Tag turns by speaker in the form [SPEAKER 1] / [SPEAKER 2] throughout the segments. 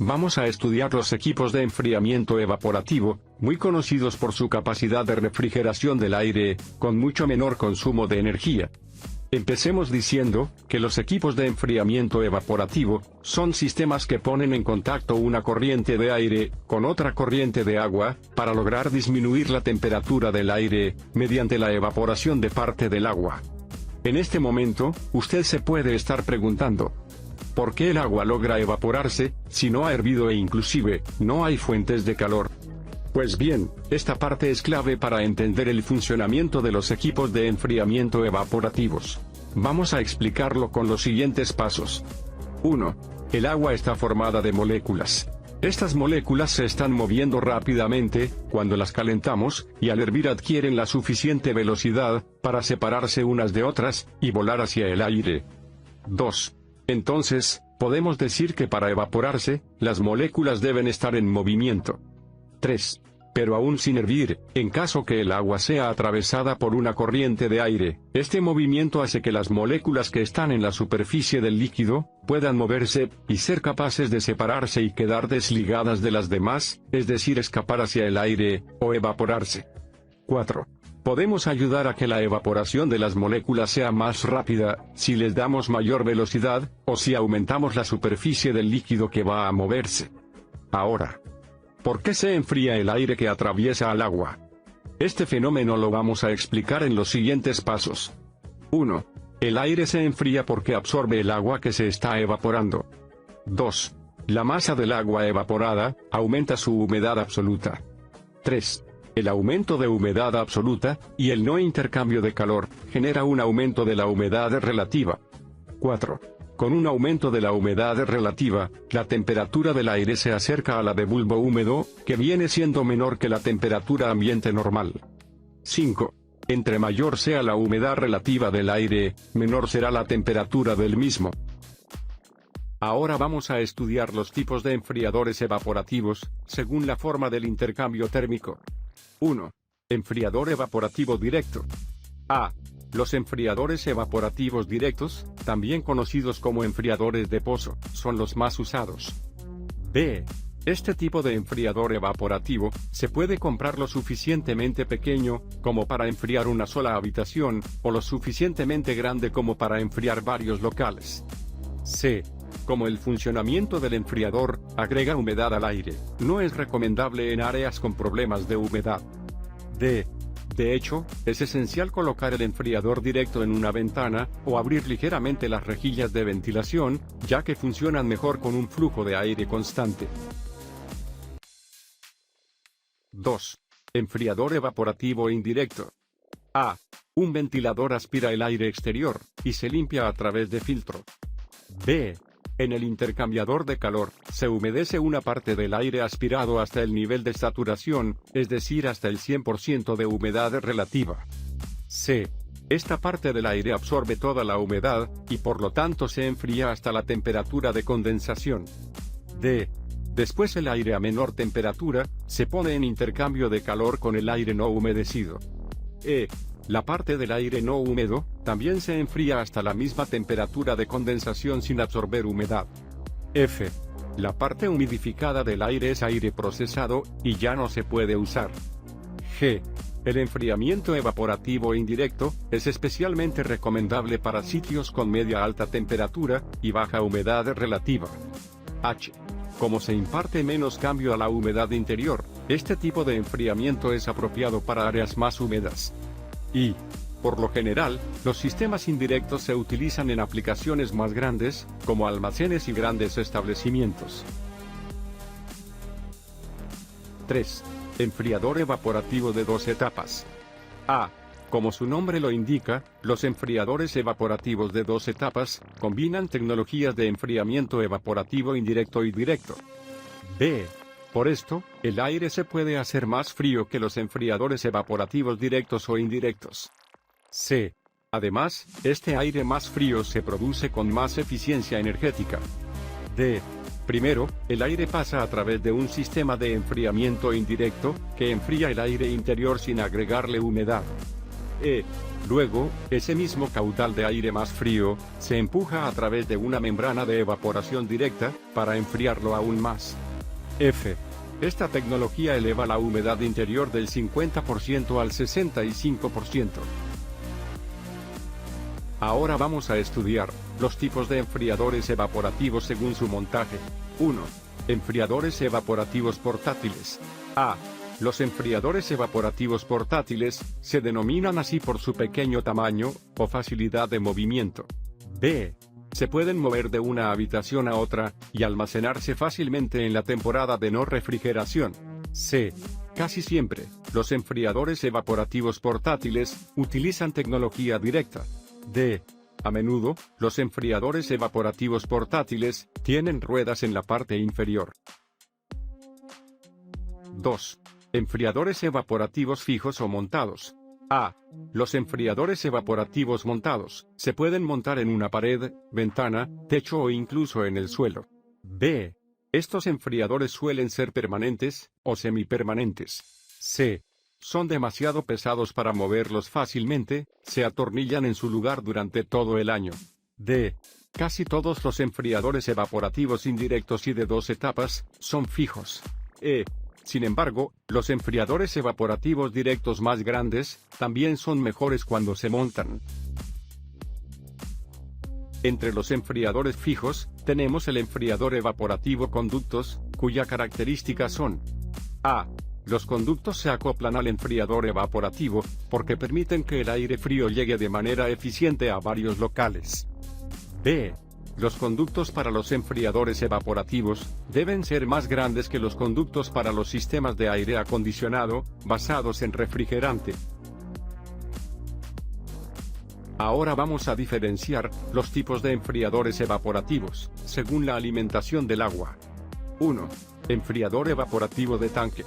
[SPEAKER 1] vamos a estudiar los equipos de enfriamiento evaporativo, muy conocidos por su capacidad de refrigeración del aire, con mucho menor consumo de energía. Empecemos diciendo que los equipos de enfriamiento evaporativo son sistemas que ponen en contacto una corriente de aire con otra corriente de agua, para lograr disminuir la temperatura del aire, mediante la evaporación de parte del agua. En este momento, usted se puede estar preguntando: ¿por qué el agua logra evaporarse, si no ha hervido e inclusive, no hay fuentes de calor? Pues bien, esta parte es clave para entender el funcionamiento de los equipos de enfriamiento evaporativos. Vamos a explicarlo con los siguientes pasos. 1. El agua está formada de moléculas. Estas moléculas se están moviendo rápidamente cuando las calentamos, y al hervir adquieren la suficiente velocidad para separarse unas de otras y volar hacia el aire. 2. Entonces, podemos decir que para evaporarse, las moléculas deben estar en movimiento. 3. Pero aún sin hervir, en caso que el agua sea atravesada por una corriente de aire, este movimiento hace que las moléculas que están en la superficie del líquido puedan moverse y ser capaces de separarse y quedar desligadas de las demás, es decir, escapar hacia el aire o evaporarse. 4. Podemos ayudar a que la evaporación de las moléculas sea más rápida si les damos mayor velocidad, o si aumentamos la superficie del líquido que va a moverse. Ahora, ¿por qué se enfría el aire que atraviesa al agua? Este fenómeno lo vamos a explicar en los siguientes pasos. 1. El aire se enfría porque absorbe el agua que se está evaporando. 2. La masa del agua evaporada aumenta su humedad absoluta. 3. El aumento de humedad absoluta y el no intercambio de calor genera un aumento de la humedad relativa. 4. Con un aumento de la humedad relativa, la temperatura del aire se acerca a la de bulbo húmedo, que viene siendo menor que la temperatura ambiente normal. 5. Entre mayor sea la humedad relativa del aire, menor será la temperatura del mismo. Ahora vamos a estudiar los tipos de enfriadores evaporativos, según la forma del intercambio térmico. 1. Enfriador evaporativo directo. A. Los enfriadores evaporativos directos, también conocidos como enfriadores de pozo, son los más usados. B. Este tipo de enfriador evaporativo se puede comprar lo suficientemente pequeño como para enfriar una sola habitación, o lo suficientemente grande como para enfriar varios locales. C. Como el funcionamiento del enfriador agrega humedad al aire, no es recomendable en áreas con problemas de humedad. D. De hecho, es esencial colocar el enfriador directo en una ventana, o abrir ligeramente las rejillas de ventilación, ya que funcionan mejor con un flujo de aire constante. 2. Enfriador evaporativo indirecto. A. Un ventilador aspira el aire exterior, y se limpia a través de filtro. B. En el intercambiador de calor, se humedece una parte del aire aspirado hasta el nivel de saturación, es decir, hasta el 100% de humedad relativa. C. Esta parte del aire absorbe toda la humedad, y por lo tanto se enfría hasta la temperatura de condensación. D. Después el aire a menor temperatura, se pone en intercambio de calor con el aire no humedecido. E. La parte del aire no húmedo, también se enfría hasta la misma temperatura de condensación sin absorber humedad. F. La parte humidificada del aire es aire procesado, y ya no se puede usar. G. El enfriamiento evaporativo indirecto es especialmente recomendable para sitios con media alta temperatura y baja humedad relativa. H. Como se imparte menos cambio a la humedad interior, este tipo de enfriamiento es apropiado para áreas más húmedas. Y, por lo general, los sistemas indirectos se utilizan en aplicaciones más grandes, como almacenes y grandes establecimientos. 3. Enfriador evaporativo de dos etapas. A. Como su nombre lo indica, los enfriadores evaporativos de dos etapas combinan tecnologías de enfriamiento evaporativo indirecto y directo. B. Por esto, el aire se puede hacer más frío que los enfriadores evaporativos directos o indirectos. C. Además, este aire más frío se produce con más eficiencia energética. D. Primero, el aire pasa a través de un sistema de enfriamiento indirecto, que enfría el aire interior sin agregarle humedad. E. Luego, ese mismo caudal de aire más frío, se empuja a través de una membrana de evaporación directa, para enfriarlo aún más. F. Esta tecnología eleva la humedad interior del 50% al 65%. Ahora vamos a estudiar los tipos de enfriadores evaporativos según su montaje. 1. Enfriadores evaporativos portátiles. A. Los enfriadores evaporativos portátiles se denominan así por su pequeño tamaño o facilidad de movimiento. B. Se pueden mover de una habitación a otra y almacenarse fácilmente en la temporada de no refrigeración. C. Casi siempre, los enfriadores evaporativos portátiles utilizan tecnología directa. D. A menudo, los enfriadores evaporativos portátiles tienen ruedas en la parte inferior. 2. Enfriadores evaporativos fijos o montados. A. Los enfriadores evaporativos montados se pueden montar en una pared, ventana, techo o incluso en el suelo. B. Estos enfriadores suelen ser permanentes o semipermanentes. C. Son demasiado pesados para moverlos fácilmente, se atornillan en su lugar durante todo el año. D. Casi todos los enfriadores evaporativos indirectos y de 2 etapas son fijos. E. Sin embargo, los enfriadores evaporativos directos más grandes también son mejores cuando se montan. Entre los enfriadores fijos, tenemos el enfriador evaporativo conductos, cuya características son: A. Los conductos se acoplan al enfriador evaporativo, porque permiten que el aire frío llegue de manera eficiente a varios locales. B. Los conductos para los enfriadores evaporativos deben ser más grandes que los conductos para los sistemas de aire acondicionado, basados en refrigerante. Ahora vamos a diferenciar los tipos de enfriadores evaporativos, según la alimentación del agua. 1. Enfriador evaporativo de tanque.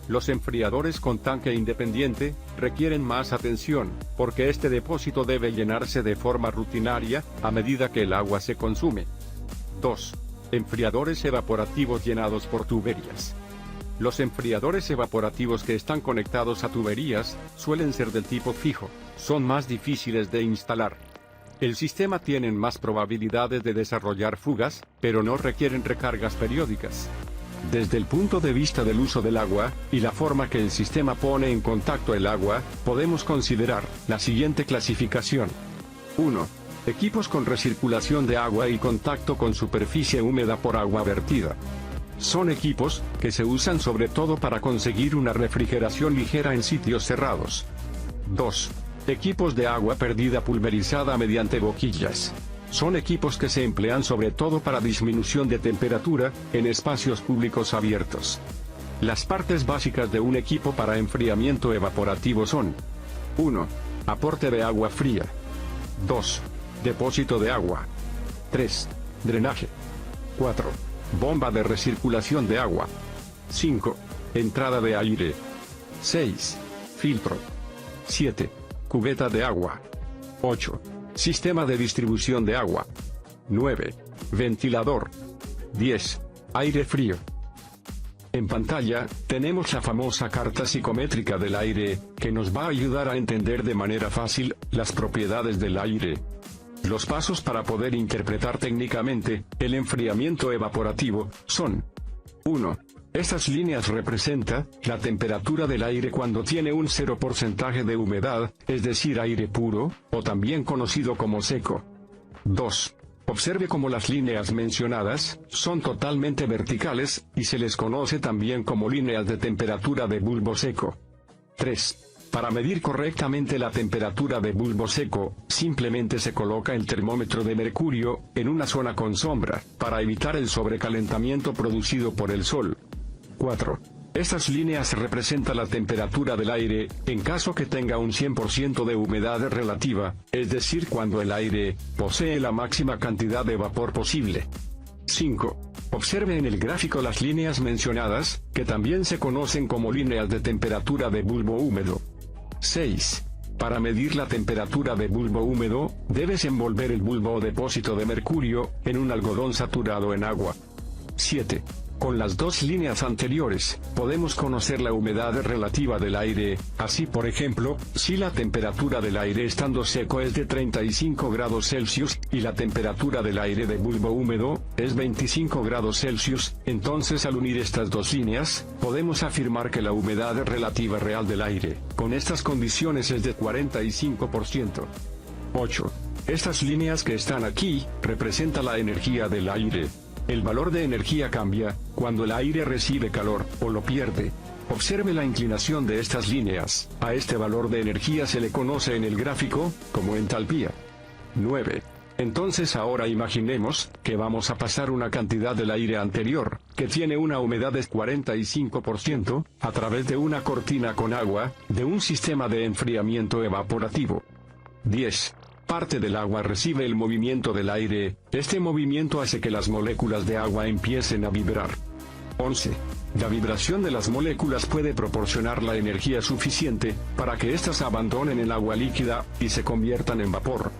[SPEAKER 1] Los enfriadores con tanque independiente requieren más atención, porque este depósito debe llenarse de forma rutinaria, a medida que el agua se consume. 2. Enfriadores evaporativos llenados por tuberías. Los enfriadores evaporativos que están conectados a tuberías suelen ser del tipo fijo, son más difíciles de instalar. El sistema tiene más probabilidades de desarrollar fugas, pero no requieren recargas periódicas. Desde el punto de vista del uso del agua, y la forma que el sistema pone en contacto el agua, podemos considerar la siguiente clasificación. 1. Equipos con recirculación de agua y contacto con superficie húmeda por agua vertida. Son equipos que se usan sobre todo para conseguir una refrigeración ligera en sitios cerrados. 2. Equipos de agua perdida pulverizada mediante boquillas. Son equipos que se emplean sobre todo para disminución de temperatura, en espacios públicos abiertos. Las partes básicas de un equipo para enfriamiento evaporativo son: 1. Aporte de agua fría. 2. Depósito de agua. 3. Drenaje. 4. Bomba de recirculación de agua. 5. Entrada de aire. 6. Filtro. 7. Cubeta de agua. 8. Sistema de distribución de agua. 9. Ventilador. 10. Aire frío. En pantalla, tenemos la famosa carta psicométrica del aire, que nos va a ayudar a entender de manera fácil las propiedades del aire. Los pasos para poder interpretar técnicamente el enfriamiento evaporativo son: 1. Estas líneas representan la temperatura del aire cuando tiene un 0% de humedad, es decir, aire puro, o también conocido como seco. 2. Observe cómo las líneas mencionadas son totalmente verticales, y se les conoce también como líneas de temperatura de bulbo seco. 3. Para medir correctamente la temperatura de bulbo seco, simplemente se coloca el termómetro de mercurio en una zona con sombra, para evitar el sobrecalentamiento producido por el sol. 4. Estas líneas representan la temperatura del aire, en caso que tenga un 100% de humedad relativa, es decir, cuando el aire posee la máxima cantidad de vapor posible. 5. Observe en el gráfico las líneas mencionadas, que también se conocen como líneas de temperatura de bulbo húmedo. 6. Para medir la temperatura de bulbo húmedo, debes envolver el bulbo o depósito de mercurio en un algodón saturado en agua. 7. Con las dos líneas anteriores, podemos conocer la humedad relativa del aire. Así, por ejemplo, si la temperatura del aire estando seco es de 35 grados Celsius, y la temperatura del aire de bulbo húmedo es 25 grados Celsius, entonces al unir estas dos líneas, podemos afirmar que la humedad relativa real del aire, con estas condiciones es de 45%. 8. Estas líneas que están aquí, representan la energía del aire. El valor de energía cambia cuando el aire recibe calor, o lo pierde. Observe la inclinación de estas líneas. A este valor de energía se le conoce en el gráfico como entalpía. 9. Entonces ahora imaginemos que vamos a pasar una cantidad del aire anterior, que tiene una humedad de 45%, a través de una cortina con agua, de un sistema de enfriamiento evaporativo. 10. Parte del agua recibe el movimiento del aire. Este movimiento hace que las moléculas de agua empiecen a vibrar. 11. La vibración de las moléculas puede proporcionar la energía suficiente para que éstas abandonen el agua líquida y se conviertan en vapor.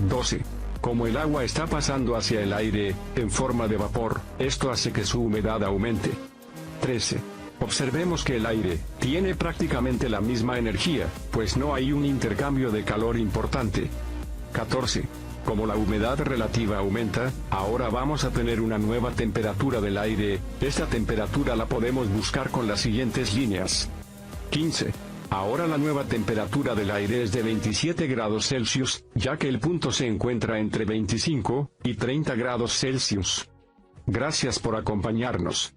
[SPEAKER 1] 12. Como el agua está pasando hacia el aire, en forma de vapor, esto hace que su humedad aumente. 13. Observemos que el aire tiene prácticamente la misma energía, pues no hay un intercambio de calor importante. 14. Como la humedad relativa aumenta, ahora vamos a tener una nueva temperatura del aire. Esta temperatura la podemos buscar con las siguientes líneas. 15. Ahora la nueva temperatura del aire es de 27 grados Celsius, ya que el punto se encuentra entre 25 y 30 grados Celsius. Gracias por acompañarnos.